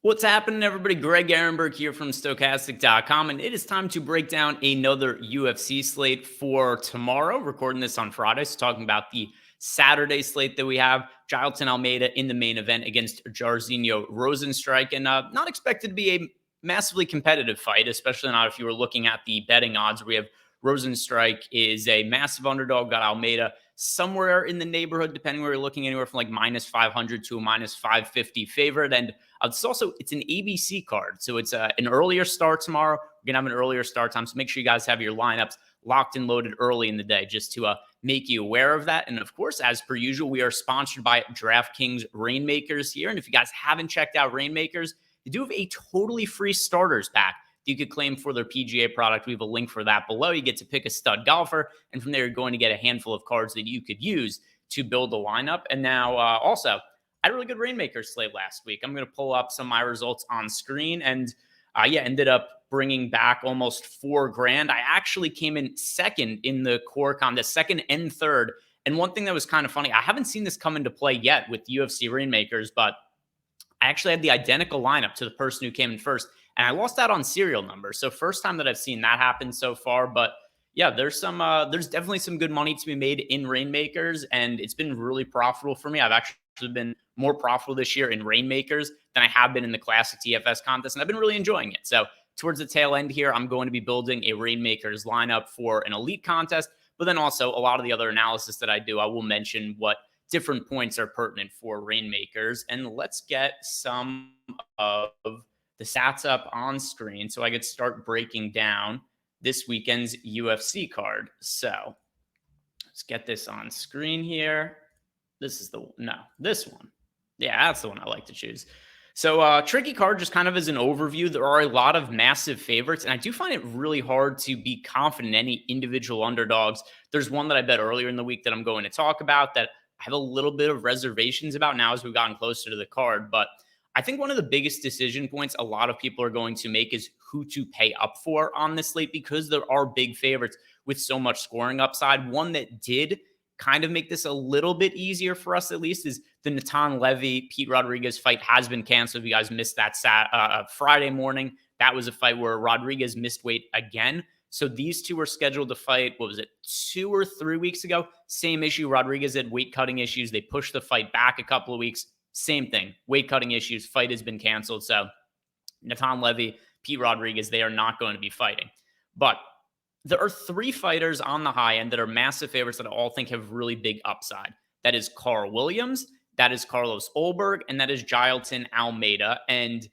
What's happening, everybody? Greg Ehrenberg here from Stokastic.com, and it is time to break down another UFC slate for tomorrow. Recording this on Friday, so talking about the Saturday slate that we have. Jailton Almeida in the main event against Jairzinho Rozenstruik, and not expected to be a massively competitive fight, especially not if you were looking at the betting odds. We have Rozenstruik is a massive underdog, got Almeida somewhere in the neighborhood, depending where you're looking, anywhere from like minus 500 to a minus 550 favorite. And it's an ABC card. So it's an earlier start tomorrow. We're going to have an earlier start time. So make sure you guys have your lineups locked and loaded early in the day just to make you aware of that. And of course, as per usual, we are sponsored by DraftKings Rainmakers here. And if you guys haven't checked out Rainmakers, they do have a totally free starters pack you could claim for their PGA product. We have a link for that below. You get to pick a stud golfer, and from there, you're going to get a handful of cards that you could use to build a lineup. And now, also, I had a really good Rainmaker slate last week. I'm going to pull up some of my results on screen, and ended up bringing back almost $4,000. I actually came in second in the core contest, second and third. And one thing that was kind of funny, I haven't seen this come into play yet with UFC Rainmakers, but I actually had the identical lineup to the person who came in first. And I lost out on serial numbers. So first time that I've seen that happen so far. But yeah, there's definitely some good money to be made in Rainmakers. And it's been really profitable for me. I've actually been more profitable this year in Rainmakers than I have been in the Classic DFS contest. And I've been really enjoying it. So towards the tail end here, I'm going to be building a Rainmakers lineup for an elite contest. But then also a lot of the other analysis that I do, I will mention what different points are pertinent for Rainmakers. And let's get some of the stats up on screen so I could start breaking down this weekend's UFC card. So let's get this on screen here. This one. Yeah, that's the one I like to choose. So tricky card, just kind of as an overview. There are a lot of massive favorites, and I do find it really hard to be confident in any individual underdogs. There's one that I bet earlier in the week that I'm going to talk about that I have a little bit of reservations about now as we've gotten closer to the card. But I think one of the biggest decision points a lot of people are going to make is who to pay up for on this slate, because there are big favorites with so much scoring upside. One that did kind of make this a little bit easier for us, at least, is the Natan Levy-Pete Rodriguez fight has been canceled. If you guys missed that Friday morning, that was a fight where Rodriguez missed weight again. So these two were scheduled to fight, 2 or 3 weeks ago? Same issue. Rodriguez had weight cutting issues. They pushed the fight back a couple of weeks. Same thing, weight cutting issues, fight has been canceled. So Natan Levy, Pete Rodriguez, they are not going to be fighting. But there are 3 fighters on the high end that are massive favorites that I all think have really big upside. That is Carl Williams, that is Carlos Ulberg, and that is Jailton Almeida. And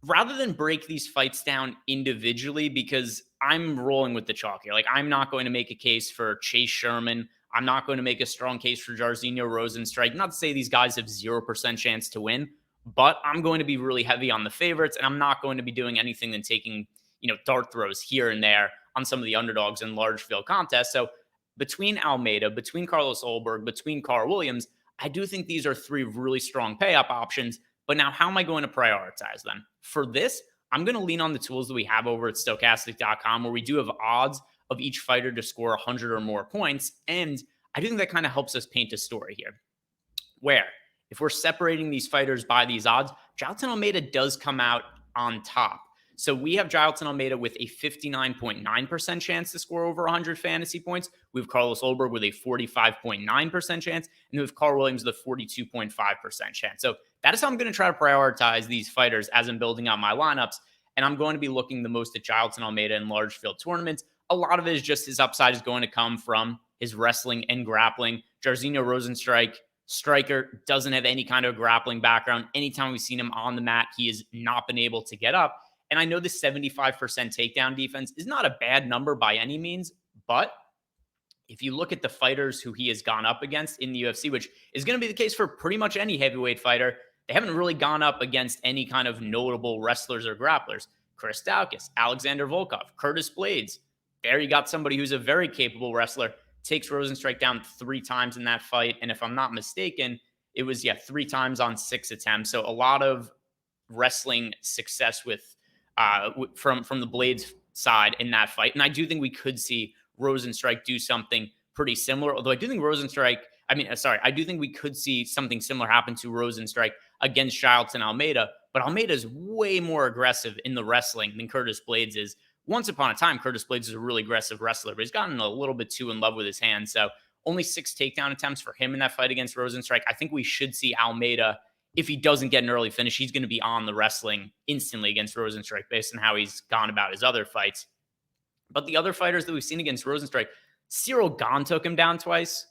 rather than break these fights down individually, because I'm rolling with the chalk here, like I'm not going to make a case for Chase Sherman. I'm not going to make a strong case for Jairzinho Rozenstruik. Not to say these guys have 0% chance to win, but I'm going to be really heavy on the favorites, and I'm not going to be doing anything than taking, dart throws here and there on some of the underdogs in large field contests. So between Almeida, between Carlos Ulberg, between Carl Williams, I do think these are 3 really strong pay-up options. But now how am I going to prioritize them? For this, I'm going to lean on the tools that we have over at Stokastic.com, where we do have odds of each fighter to score 100 or more points. And I do think that kind of helps us paint a story here, where if we're separating these fighters by these odds, Jailton Almeida does come out on top. So we have Jailton Almeida with a 59.9% chance to score over 100 fantasy points. We have Carlos Ulberg with a 45.9% chance, and we have Carl Williams with a 42.5% chance. So that is how I'm going to try to prioritize these fighters as I'm building out my lineups. And I'm going to be looking the most at Jailton Almeida in large field tournaments. A lot of it is just his upside is going to come from his wrestling and grappling. Jairzinho Rozenstruik, striker, doesn't have any kind of grappling background. Anytime we've seen him on the mat, he has not been able to get up. And I know the 75% takedown defense is not a bad number by any means, but if you look at the fighters who he has gone up against in the UFC, which is going to be the case for pretty much any heavyweight fighter, they haven't really gone up against any kind of notable wrestlers or grapplers. Chris Daukaus, Alexander Volkov, Curtis Blades. There you got somebody who's a very capable wrestler, takes Rozenstruik down 3 times in that fight. And if I'm not mistaken, it was, 3 times on 6 attempts. So a lot of wrestling success with from the Blades side in that fight. And I do think we could see Rozenstruik do something pretty similar. Although I do think I do think we could see something similar happen to Rozenstruik against Jailton Almeida. but Almeida is way more aggressive in the wrestling than Curtis Blades is. Once upon a time, Curtis Blades is a really aggressive wrestler, but he's gotten a little bit too in love with his hands. So only 6 takedown attempts for him in that fight against Rozenstruik. I think we should see Almeida, if he doesn't get an early finish, he's going to be on the wrestling instantly against Rozenstruik based on how he's gone about his other fights. But the other fighters that we've seen against Rozenstruik, Cyril Gahn took him down twice.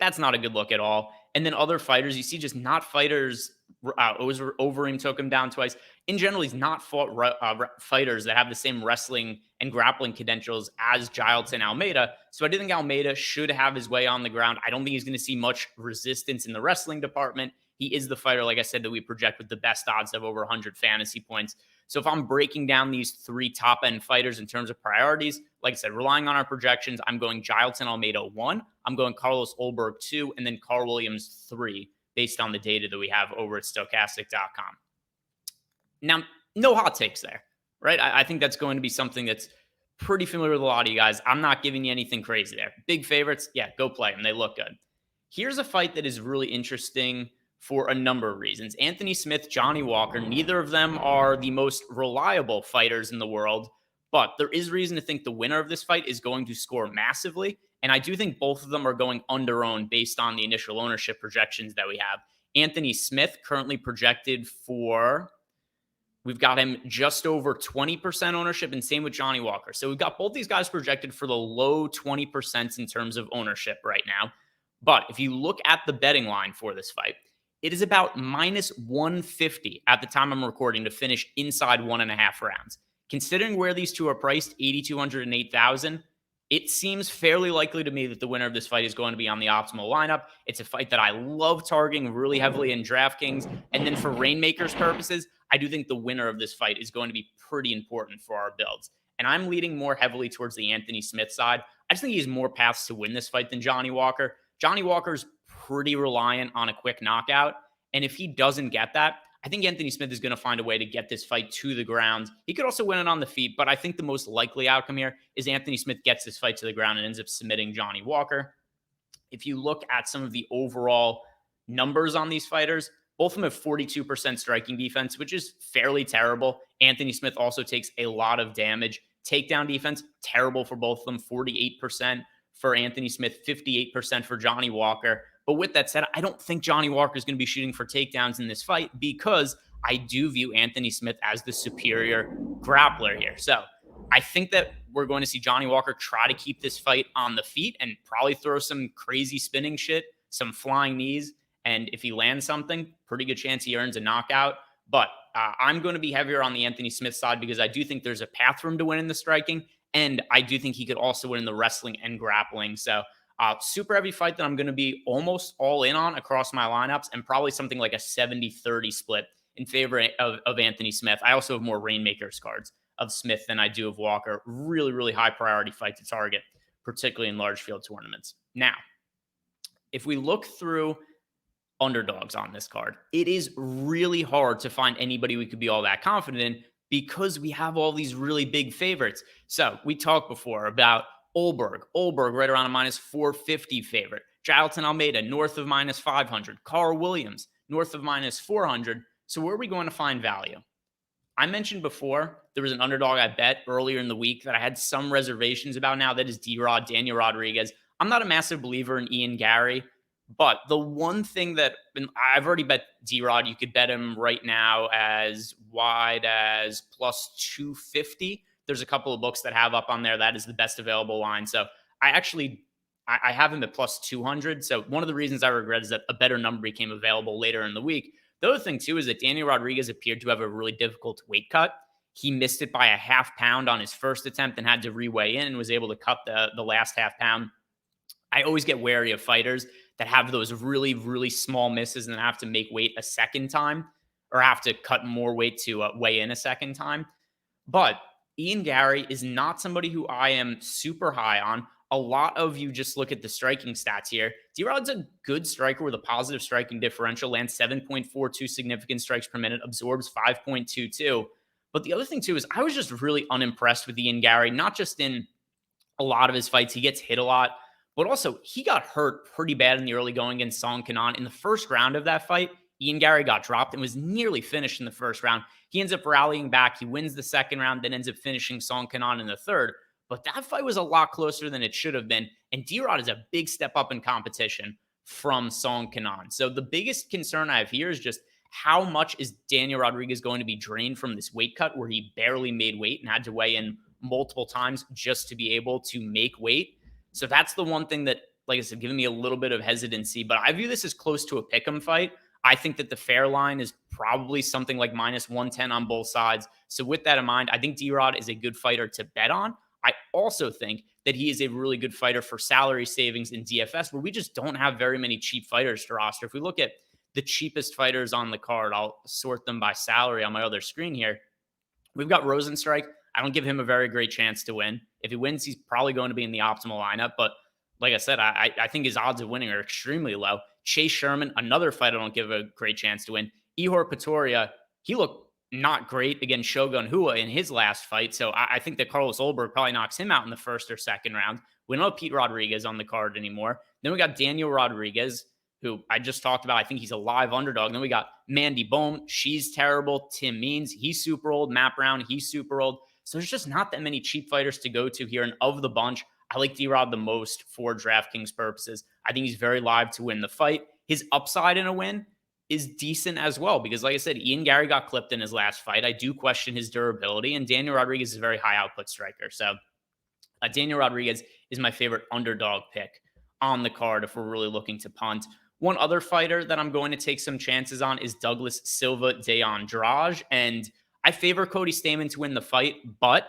That's not a good look at all. And then other fighters, you see just not fighters. Overeem took him down twice. In general, he's not fought fighters that have the same wrestling and grappling credentials as Giles and Almeida. So I do think Almeida should have his way on the ground. I don't think he's going to see much resistance in the wrestling department. He is the fighter, like I said, that we project with the best odds of over 100 fantasy points. So if I'm breaking down these 3 top-end fighters in terms of priorities, like I said, relying on our projections, I'm going Giles and Almeida 1, I'm going Carlos Ulberg 2, and then Carl Williams 3, based on the data that we have over at Stokastic.com. Now, no hot takes there, right? I think that's going to be something that's pretty familiar with a lot of you guys. I'm not giving you anything crazy there. Big favorites, yeah, go play them. They look good. Here's a fight that is really interesting for a number of reasons. Anthony Smith, Johnny Walker, neither of them are the most reliable fighters in the world, but there is reason to think the winner of this fight is going to score massively. And I do think both of them are going under-owned based on the initial ownership projections that we have. Anthony Smith currently projected for, we've got him just over 20% ownership, and same with Johnny Walker. So we've got both these guys projected for the low 20% in terms of ownership right now. But if you look at the betting line for this fight, it is about minus 150 at the time I'm recording to finish inside 1.5 rounds. Considering where these two are priced, 8,200 and 8,000, it seems fairly likely to me that the winner of this fight is going to be on the optimal lineup. It's a fight that I love targeting really heavily in DraftKings. And then for Rainmakers purposes, I do think the winner of this fight is going to be pretty important for our builds. And I'm leaning more heavily towards the Anthony Smith side. I just think he has more paths to win this fight than Johnny Walker. Johnny Walker's pretty reliant on a quick knockout. And if he doesn't get that, I think Anthony Smith is going to find a way to get this fight to the ground. He could also win it on the feet, but I think the most likely outcome here is Anthony Smith gets this fight to the ground and ends up submitting Johnny Walker. If you look at some of the overall numbers on these fighters, both of them have 42% striking defense, which is fairly terrible. Anthony Smith also takes a lot of damage. Takedown defense, terrible for both of them, 48% for Anthony Smith, 58% for Johnny Walker. But with that said, I don't think Johnny Walker is going to be shooting for takedowns in this fight because I do view Anthony Smith as the superior grappler here. So I think that we're going to see Johnny Walker try to keep this fight on the feet and probably throw some crazy spinning shit, some flying knees. And if he lands something, pretty good chance he earns a knockout. But I'm going to be heavier on the Anthony Smith side because I do think there's a path for him to win in the striking. And I do think he could also win in the wrestling and grappling. So super heavy fight that I'm going to be almost all in on across my lineups and probably something like a 70-30 split in favor of Anthony Smith. I also have more Rainmakers cards of Smith than I do of Walker. Really, really high priority fight to target, particularly in large field tournaments. Now, if we look through underdogs on this card, it is really hard to find anybody we could be all that confident in because we have all these really big favorites. So we talked before about Ulberg right around a minus 450 favorite. Giles and Almeida north of minus 500. Carl Williams north of minus 400. So where are we going to find value? I mentioned before there was an underdog I bet earlier in the week that I had some reservations about now. That is D-Rod, Daniel Rodriguez. I'm not a massive believer in Ian Gary, but the one thing that I've already bet D-Rod, you could bet him right now as wide as plus 250. There's a couple of books that have up on there. That is the best available line. So I have him at plus 200. So one of the reasons I regret is that a better number became available later in the week. The other thing, too, is that Daniel Rodriguez appeared to have a really difficult weight cut. He missed it by a half pound on his first attempt and had to reweigh in and was able to cut the last half pound. I always get wary of fighters that have those really, really small misses and then have to make weight a second time or have to cut more weight to weigh in a second time. But Ian Gary is not somebody who I am super high on. A lot of you just look at the striking stats here. D-Rod's a good striker with a positive striking differential, lands 7.42 significant strikes per minute, absorbs 5.22. But the other thing, too, is I was just really unimpressed with Ian Gary, not just in a lot of his fights. He gets hit a lot, but also he got hurt pretty bad in the early going against Song Kanan. In the first round of that fight, Ian Gary got dropped and was nearly finished in the first round. He ends up rallying back. He wins the second round, then ends up finishing Song Kanon in the third. But that fight was a lot closer than it should have been. And D-Rod is a big step up in competition from Song Kanon. So the biggest concern I have here is just how much is Daniel Rodriguez going to be drained from this weight cut where he barely made weight and had to weigh in multiple times just to be able to make weight. So that's the one thing that, like I said, giving me a little bit of hesitancy. But I view this as close to a pick'em fight. I think that the fair line is probably something like minus 110 on both sides. So with that in mind, I think D-Rod is a good fighter to bet on. I also think that he is a really good fighter for salary savings in DFS, where we just don't have very many cheap fighters to roster. If we look at the cheapest fighters on the card, I'll sort them by salary on my other screen here. We've got Rozenstruik. I don't give him a very great chance to win. If he wins, he's probably going to be in the optimal lineup. But like I said, I think his odds of winning are extremely low. Chase Sherman, another fight I don't give a great chance to win. Ihor Pretoria, he looked not great against Shogun Rua in his last fight. So I think that Carlos Olberg probably knocks him out in the first or second round. We don't have Pete Rodriguez on the card anymore. Then we got Daniel Rodriguez, who I just talked about. I think he's a live underdog. Then we got Mandy Bohm. She's terrible. Tim Means, he's super old. Matt Brown, he's super old. So there's just not that many cheap fighters to go to here. And of the bunch, I like D-Rod the most for DraftKings purposes. I think he's very live to win the fight. His upside in a win is decent as well, because like I said, Ian Gary got clipped in his last fight. I do question his durability, and Daniel Rodriguez is a very high output striker. So Daniel Rodriguez is my favorite underdog pick on the card if we're really looking to punt. One other fighter that I'm going to take some chances on is Douglas Silva de Andrade, and I favor Cody Stamann to win the fight, but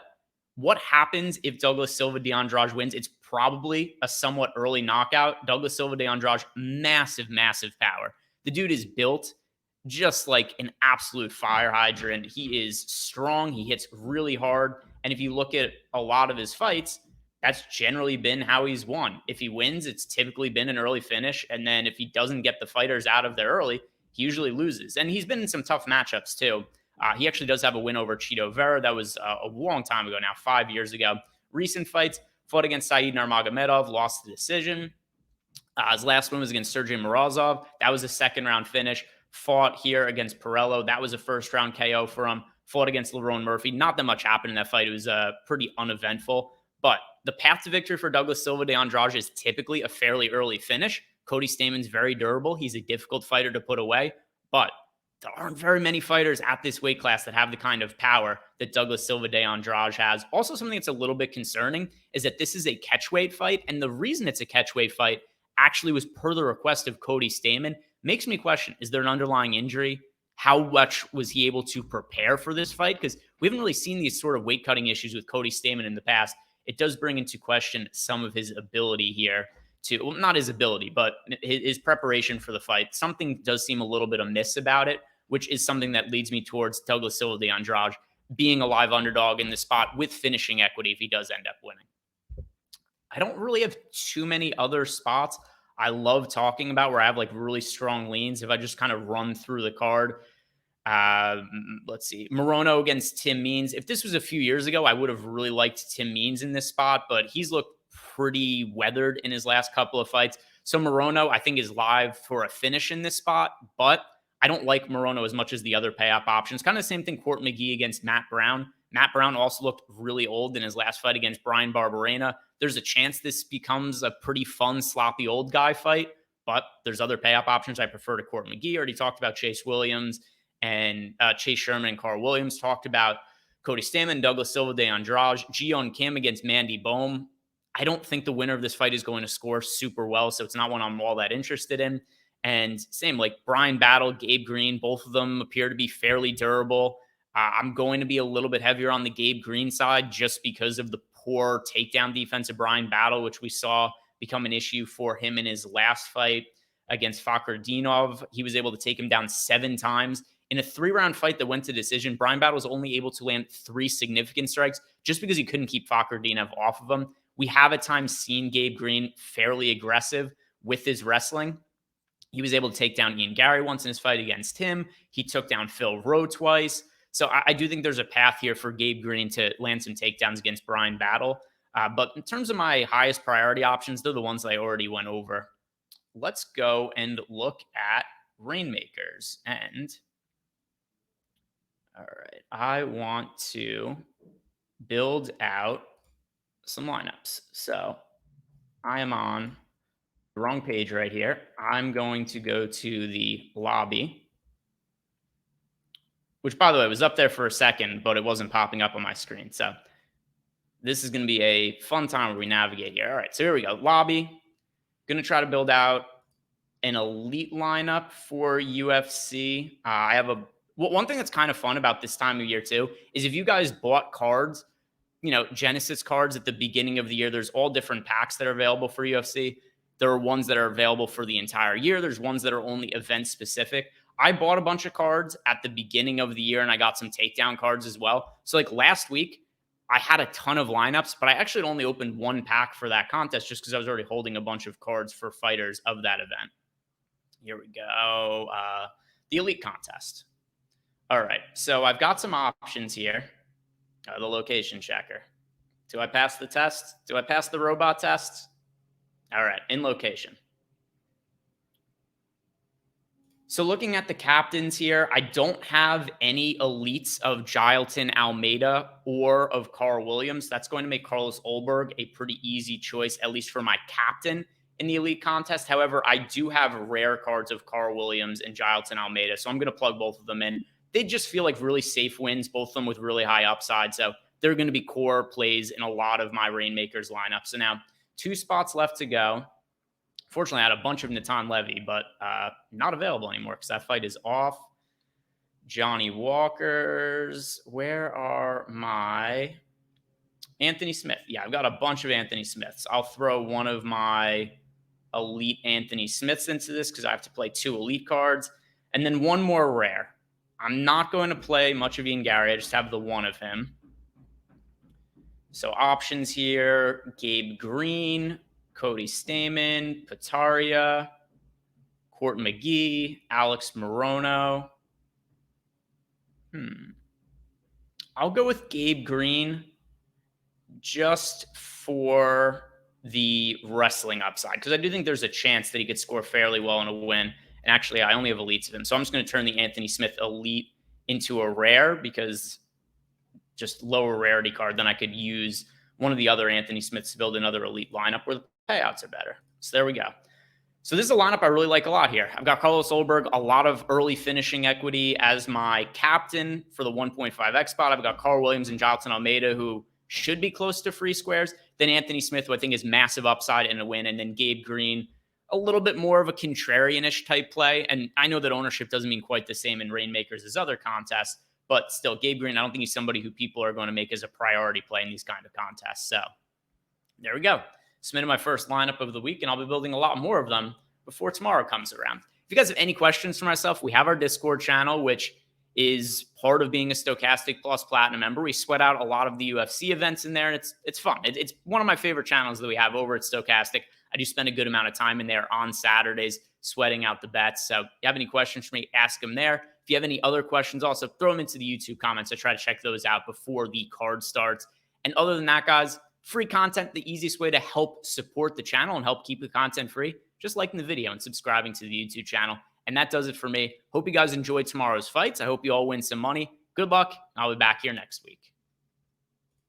what happens if Douglas Silva de Andrade wins? It's probably a somewhat early knockout. Douglas Silva de Andrade, massive, massive power. The dude is built just like an absolute fire hydrant. He is strong. He hits really hard. And if you look at a lot of his fights, that's generally been how he's won. If he wins, it's typically been an early finish. And then if he doesn't get the fighters out of there early, he usually loses. And he's been in some tough matchups too. He actually does have a win over Chito Vera. That was a long time ago now, 5 years ago. Recent fights, fought against Said Nurmagomedov, lost the decision. His last one was against Sergey Morozov. That was a second-round finish. Fought here against Perello. That was a first-round KO for him. Fought against Lerone Murphy. Not that much happened in that fight. It was pretty uneventful. But the path to victory for Douglas Silva de Andrade is typically a fairly early finish. Cody Stamann's very durable. He's a difficult fighter to put away. But there aren't very many fighters at this weight class that have the kind of power that Douglas Silva de Andrade has. Also, something that's a little bit concerning is that this is a catchweight fight. And the reason it's a catchweight fight actually was per the request of Cody Stamann. Makes me question, is there an underlying injury? How much was he able to prepare for this fight? Because we haven't really seen these sort of weight cutting issues with Cody Stamann in the past. It does bring into question some of his ability here to, well, not his ability, but his preparation for the fight. Something does seem a little bit amiss about it, which is something that leads me towards Douglas Silva de Andrade being a live underdog in the spot with finishing equity if he does end up winning. I don't really have too many other spots I love talking about where I have like really strong leans. If I just kind of run through the card, let's see, Morono against Tim Means. If this was a few years ago, I would have really liked Tim Means in this spot, but he's looked pretty weathered in his last couple of fights. So Morono, I think, is live for a finish in this spot, but I don't like Morono as much as the other pay-up options. Kind of the same thing, Court McGee against Matt Brown. Matt Brown also looked really old in his last fight against Brian Barberena. There's a chance this becomes a pretty fun, sloppy old guy fight, but there's other pay-up options I prefer to Court McGee. Already talked about Chase Williams and Chase Sherman and Carl Williams. Talked about Cody Stamann, Douglas Silva de Andrade, Ji-Yeon Kim against Mandy Bohm. I don't think the winner of this fight is going to score super well, so it's not one I'm all that interested in. And same, like Brian Battle, Gabe Green, both of them appear to be fairly durable. I'm going to be a little bit heavier on the Gabe Green side just because of the poor takedown defense of Brian Battle, which we saw become an issue for him in his last fight against Fakhretdinov. He was able to take him down 7 times. In a 3-round fight that went to decision, Brian Battle was only able to land 3 significant strikes just because he couldn't keep Fakhretdinov off of him. We have at times seen Gabe Green fairly aggressive with his wrestling. He was able to take down Ian Gary once in his fight against him. He took down Phil Rowe twice. So I do think there's a path here for Gabe Green to land some takedowns against Brian Battle. But in terms of my highest priority options, they're the ones that I already went over. Let's go and look at Rainmakers. And all right, I want to build out some lineups. So I am on the wrong page right here. I'm going to go to the lobby, which, by the way, was up there for a second, but it wasn't popping up on my screen. So this is going to be a fun time where we navigate here. All right, so here we go. Lobby. Going to try to build out an elite lineup for UFC. I have one thing that's kind of fun about this time of year too is if you guys bought cards, Genesis cards at the beginning of the year, there's all different packs that are available for UFC. There are ones that are available for the entire year. There's ones that are only event specific. I bought a bunch of cards at the beginning of the year and I got some takedown cards as well. So like last week, I had a ton of lineups, but I actually only opened one pack for that contest just because I was already holding a bunch of cards for fighters of that event. Here we go. The elite contest. All right. So I've got some options here. The location checker. Do I pass the test? Do I pass the robot test? All right. In location. So looking at the captains here, I don't have any elites of Jailton Almeida or of Carl Williams. That's going to make Carlos Ulberg a pretty easy choice, at least for my captain in the elite contest. However, I do have rare cards of Carl Williams and Jailton Almeida, so I'm going to plug both of them in. They just feel like really safe wins, both of them with really high upside. So they're going to be core plays in a lot of my Rainmakers lineup. So now 2 spots left to go. Fortunately, I had a bunch of Natan Levy, but not available anymore because that fight is off. Johnny Walkers. Where are my Anthony Smith? Yeah, I've got a bunch of Anthony Smiths. I'll throw one of my elite Anthony Smiths into this because I have to play 2 elite cards. And then one more rare. I'm not going to play much of Ian Gary. I just have the one of him. So options here, Gabe Green, Cody Stamen, Pataria, Court McGee, Alex Morono. I'll go with Gabe Green just for the wrestling upside because I do think there's a chance that he could score fairly well in a win. And actually, I only have elites of him. So I'm just going to turn the Anthony Smith elite into a rare because just lower rarity card. Then I could use one of the other Anthony Smiths to build another elite lineup where the payouts are better. So there we go. So this is a lineup I really like a lot here. I've got Carlos Ulberg, a lot of early finishing equity as my captain for the 1.5x spot. I've got Carl Williams and Jailton Almeida, who should be close to free squares. Then Anthony Smith, who I think is massive upside in a win. And then Gabe Green, a little bit more of a contrarian-ish type play. And I know that ownership doesn't mean quite the same in Rainmakers as other contests, but still, Gabe Green, I don't think he's somebody who people are going to make as a priority play in these kind of contests. So there we go. Submitted my first lineup of the week, and I'll be building a lot more of them before tomorrow comes around. If you guys have any questions for myself, we have our Discord channel, which is part of being a Stokastic Plus Platinum member. We sweat out a lot of the UFC events in there, and it's fun. It's one of my favorite channels that we have over at Stokastic. I do spend a good amount of time in there on Saturdays sweating out the bets. So if you have any questions for me, ask them there. If you have any other questions, also throw them into the YouTube comments. I try to check those out before the card starts. And other than that, guys, free content, the easiest way to help support the channel and help keep the content free, just liking the video and subscribing to the YouTube channel. And that does it for me. Hope you guys enjoyed tomorrow's fights. I hope you all win some money. Good luck. I'll be back here next week.